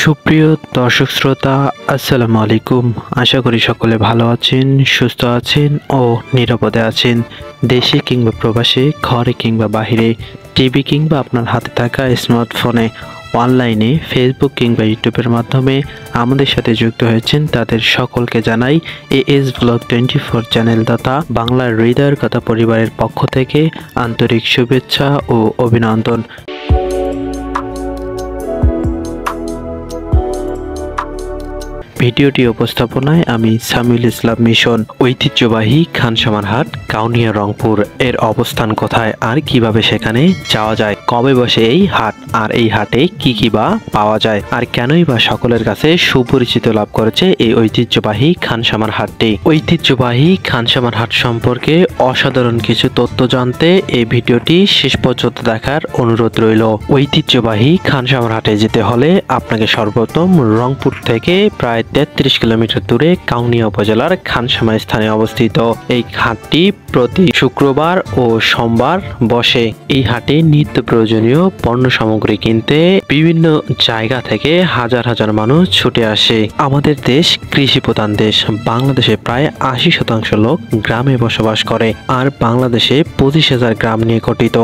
সুপ্রিয় দর্শক শ্রোতা, আসসালামু আলাইকুম। আশা করি সকলে ভালো আছেন, সুস্থ আছেন ও নিরাপদে আছেন। দেশে কিংবা প্রবাসে, ঘরে কিংবা বাহিরে, টিভি কিংবা আপনার হাতে থাকা স্মার্টফোনে, অনলাইনে, ফেসবুক কিংবা ইউটিউবের মাধ্যমে আমাদের সাথে যুক্ত হয়েছেন তাদের সকলকে জানাই এএস ব্লগ 24 চ্যানেল তথা বাংলার হৃদয়ের কথা পরিবারের পক্ষ থেকে আন্তরিক শুভেচ্ছা ও অভিনন্দন। ভিডিওটি উপস্থাপনায় আমি সামিউল ইসলাম মিশন। ঐতিহ্যবাহী খানসামার হাট, কাউনিয়া, রংপুর এর অবস্থান কোথায় আর কিভাবে সেখানে যাওয়া যায়, কবে বসে এই হাট আর এই হাটে কি বা পাওয়া যায় আর কেনই বা সকলের কাছে সুপরিচিত লাভ করেছে এই ঐতিহ্যবাহী খানসামার হাটটি। ঐতিহ্যবাহী খানসামার হাট সম্পর্কে অসাধারণ কিছু তথ্য জানতে এই ভিডিওটি শেষ পর্যন্ত দেখার অনুরোধ রইল। ঐতিহ্যবাহী খানসামার হাটে যেতে হলে আপনাকে সর্বপ্রথম রংপুর থেকে প্রায় 33 কিলোমিটার দূরে কাউনিয়া উপজেলার খানসামা স্থানে অবস্থিত। এই হাটটি প্রতি শুক্রবার ও সোমবার বসে। এই হাটে নিত্য প্রয়োজনীয় পণ্য সামগ্রী কিনতে বিভিন্ন জায়গা থেকে হাজার হাজার মানুষ ছুটে আসে। আমাদের দেশ কৃষি প্রধান দেশ। বাংলাদেশে প্রায় 80% লোক গ্রামে বসবাস করে আর বাংলাদেশে 25,000 গ্রাম নিয়ে গঠিত।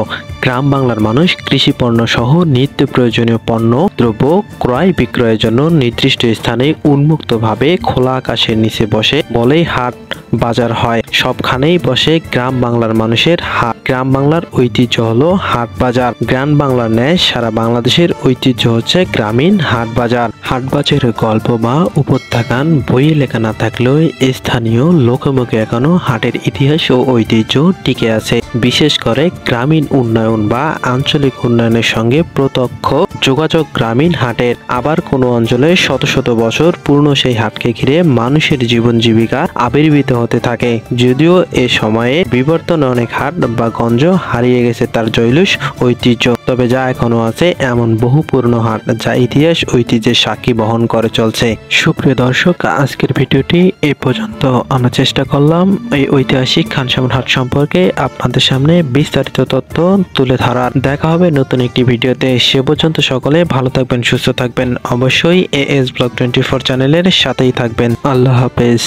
গ্রাম বাংলার মানুষ কৃষি পণ্য সহ নিত্য প্রয়োজনীয় পণ্য দ্রব্য ক্রয় বিক্রয়ের জন্য নির্দিষ্ট স্থানে উন্মুক্তভাবে খোলা আকাশের নিচে বসে বলেই হাট বাজার হয়। সবখানেই বসে গ্রাম বাংলার মানুষের হাট। গ্রাম বাংলার ঐতিহ্য হলো হাট বাজার। গ্রাম বাংলার ন্যায় সারা বাংলাদেশের ঐতিহ্য হচ্ছে গ্রামীণ হাট বাজার। হাট বাজারের গল্প বা উপস্থান বইয়ে লেখা না থাকলেও স্থানীয় লোকমুখে এখনো হাটের ইতিহাস ও ঐতিহ্য টিকে আছে। বিশেষ করে গ্রামীণ উন্নয়ন বা আঞ্চলিক উন্নয়নের সঙ্গে প্রত্যক্ষ যোগাযোগ গ্রামীণ হাটের। আবার কোনো অঞ্চলে শত শত বছর পূর্ণ সেই হাটকে ঘিরে মানুষের জীবন জীবিকা আবির্ভূত হতে থাকে। যদিও এ সময়ে বিবর্তনে অনেক হাট বা গঞ্জ হারিয়ে গেছে তার জৈলুস ঐতিহ্য, তবে যা এখনো আছে এমন বহু পুরনো হাট যা ইতিহাস ঐতিহ্যের সাক্ষী বহন করে চলছে। সুপ্রিয় দর্শক, আজকের ভিডিওটি এই পর্যন্ত আমরা চেষ্টা করলাম এই ঐতিহাসিক খানসামার হাট সম্পর্কে আপনাদের সামনে বিস্তারিত তথ্য তুলে ধরার। দেখা হবে নতুন একটি ভিডিওতে। সে পর্যন্ত সকলে ভালো থাকবেন, সুস্থ থাকবেন। অবশ্যই এএস ব্লগ 24 চ্যানেলের সাথেই থাকবেন। আল্লাহ হাফেজ।